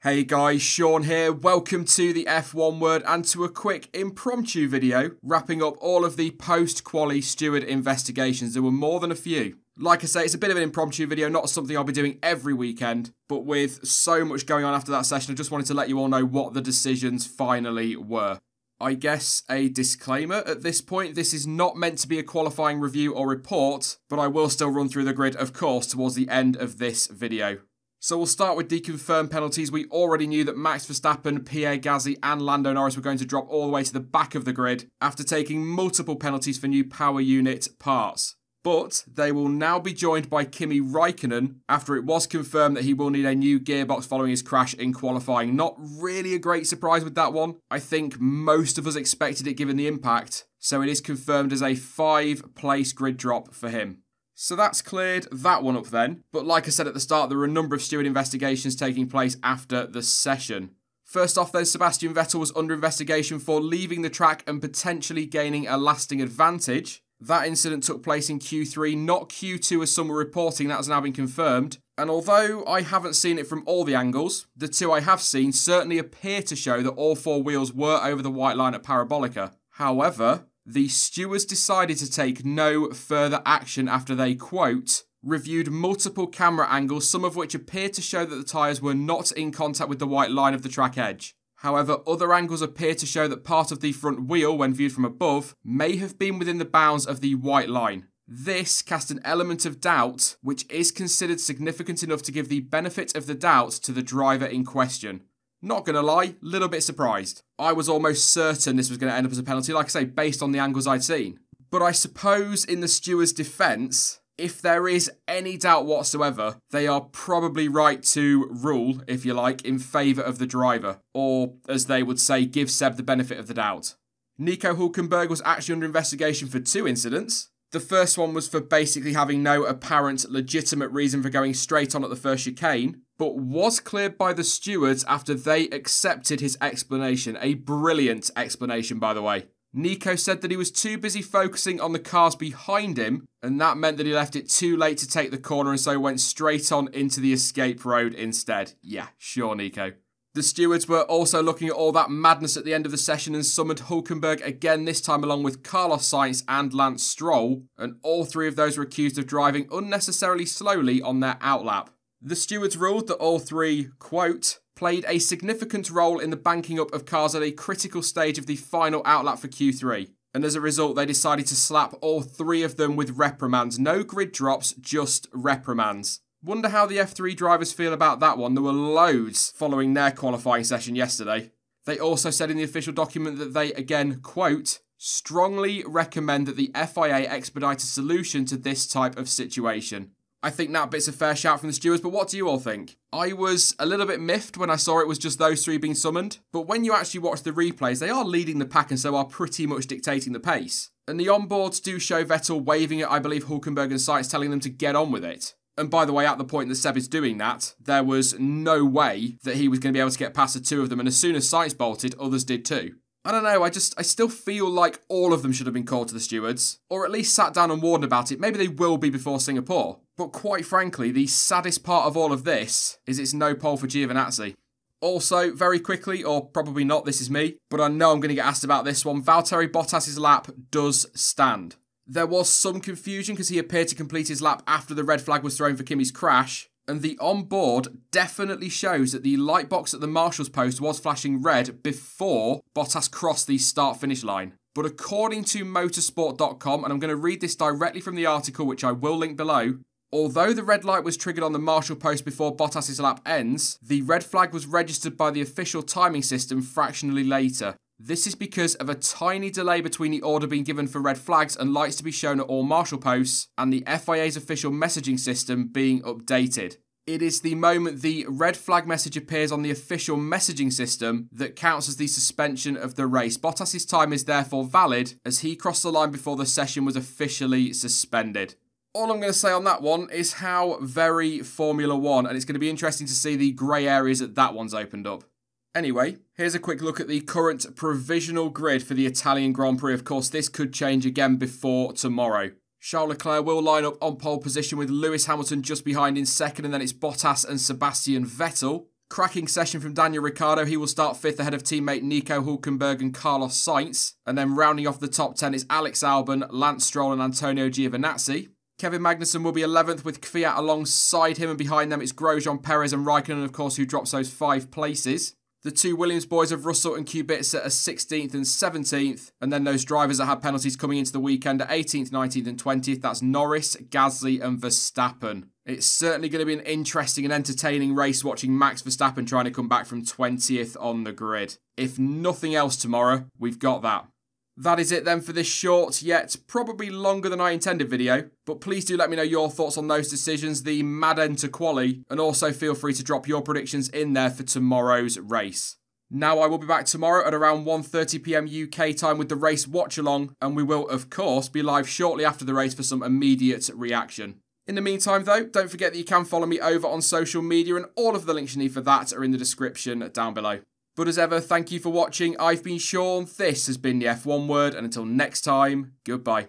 Hey guys, Sean here. Welcome to the F1 Word and to a quick impromptu video wrapping up all of the post-quali Steward investigations. There were more than a few. Like I say, it's a bit of an impromptu video, not something I'll be doing every weekend, but with so much going on after that session, I just wanted to let you all know what the decisions finally were. I guess a disclaimer at this point, this is not meant to be a qualifying review or report, but I will still run through the grid, of course, towards the end of this video. So we'll start with the confirmed penalties. We already knew that Max Verstappen, Pierre Gasly and Lando Norris were going to drop all the way to the back of the grid after taking multiple penalties for new power unit parts. But they will now be joined by Kimi Räikkönen after it was confirmed that he will need a new gearbox following his crash in qualifying. Not really a great surprise with that one. I think most of us expected it given the impact. So it is confirmed as a 5-place grid drop for him. So that's cleared that one up then. But like I said at the start, there were a number of steward investigations taking place after the session. First off then, Sebastian Vettel was under investigation for leaving the track and potentially gaining a lasting advantage. That incident took place in Q3, not Q2 as some were reporting. That has now been confirmed. And although I haven't seen it from all the angles, the two I have seen certainly appear to show that all four wheels were over the white line at Parabolica. However, the stewards decided to take no further action after they, quote, reviewed multiple camera angles, some of which appeared to show that the tyres were not in contact with the white line of the track edge. However, other angles appear to show that part of the front wheel, when viewed from above, may have been within the bounds of the white line. This cast an element of doubt, which is considered significant enough to give the benefit of the doubt to the driver in question. Not gonna lie, little bit surprised. I was almost certain this was going to end up as a penalty, like I say, based on the angles I'd seen. But I suppose in the steward's defence, if there is any doubt whatsoever, they are probably right to rule, if you like, in favour of the driver. Or, as they would say, give Seb the benefit of the doubt. Nico Hülkenberg was actually under investigation for 2 incidents. The first one was for basically having no apparent legitimate reason for going straight on at the first chicane, but was cleared by the stewards after they accepted his explanation. A brilliant explanation, by the way. Nico said that he was too busy focusing on the cars behind him, and that meant that he left it too late to take the corner and so went straight on into the escape road instead. Yeah, sure, Nico. The stewards were also looking at all that madness at the end of the session and summoned Hülkenberg again, this time along with Carlos Sainz and Lance Stroll, and all 3 of those were accused of driving unnecessarily slowly on their outlap. The stewards ruled that all 3, quote, played a significant role in the banking up of cars at a critical stage of the final outlap for Q3, and as a result they decided to slap all 3 of them with reprimands. No grid drops, just reprimands. Wonder how the F3 drivers feel about that one. There were loads following their qualifying session yesterday. They also said in the official document that they, again, quote, strongly recommend that the FIA expedite a solution to this type of situation. I think that bit's a fair shout from the stewards, but what do you all think? I was a little bit miffed when I saw it was just those 3 being summoned, but when you actually watch the replays, they are leading the pack and so are pretty much dictating the pace. And the onboards do show Vettel waving at, I believe, Hülkenberg and Sainz, telling them to get on with it. And by the way, at the point that Seb is doing that, there was no way that he was going to be able to get past the 2 of them, and as soon as Sainz bolted, others did too. I don't know, I still feel like all of them should have been called to the stewards, or at least sat down and warned about it. Maybe they will be before Singapore. But quite frankly, the saddest part of all of this is it's no pole for Giovinazzi. Also, very quickly, or probably not, this is me, but I know I'm going to get asked about this one, Valtteri Bottas's lap does stand. There was some confusion because he appeared to complete his lap after the red flag was thrown for Kimi's crash, and the onboard definitely shows that the light box at the marshal's post was flashing red before Bottas crossed the start-finish line. But according to motorsport.com, and I'm going to read this directly from the article, which I will link below, although the red light was triggered on the marshal post before Bottas's lap ends, the red flag was registered by the official timing system fractionally later. This is because of a tiny delay between the order being given for red flags and lights to be shown at all marshal posts and the FIA's official messaging system being updated. It is the moment the red flag message appears on the official messaging system that counts as the suspension of the race. Bottas's time is therefore valid as he crossed the line before the session was officially suspended. All I'm going to say on that one is how very Formula 1, and it's going to be interesting to see the grey areas that one's opened up. Anyway, here's a quick look at the current provisional grid for the Italian Grand Prix. Of course, this could change again before tomorrow. Charles Leclerc will line up on pole position with Lewis Hamilton just behind in second, and then it's Bottas and Sebastian Vettel. Cracking session from Daniel Ricciardo. He will start 5th ahead of teammate Nico Hülkenberg and Carlos Sainz. And then rounding off the top 10 is Alex Albon, Lance Stroll and Antonio Giovinazzi. Kevin Magnussen will be 11th with Kvyat alongside him, and behind them it's Grosjean, Perez and Raikkonen, of course, who drops those 5 places. The 2 Williams boys of Russell and Kubica are 16th and 17th, and then those drivers that had penalties coming into the weekend are 18th, 19th and 20th. That's Norris, Gasly and Verstappen. It's certainly going to be an interesting and entertaining race watching Max Verstappen trying to come back from 20th on the grid. If nothing else tomorrow, we've got that. That is it then for this short, yet probably longer than I intended video. But please do let me know your thoughts on those decisions, the mad end to quali, and also feel free to drop your predictions in there for tomorrow's race. Now I will be back tomorrow at around 1:30 PM UK time with the race watch along, and we will of course be live shortly after the race for some immediate reaction. In the meantime though, don't forget that you can follow me over on social media, and all of the links you need for that are in the description down below. But as ever, thank you for watching. I've been Sean, this has been the F1 Word, and until next time, goodbye.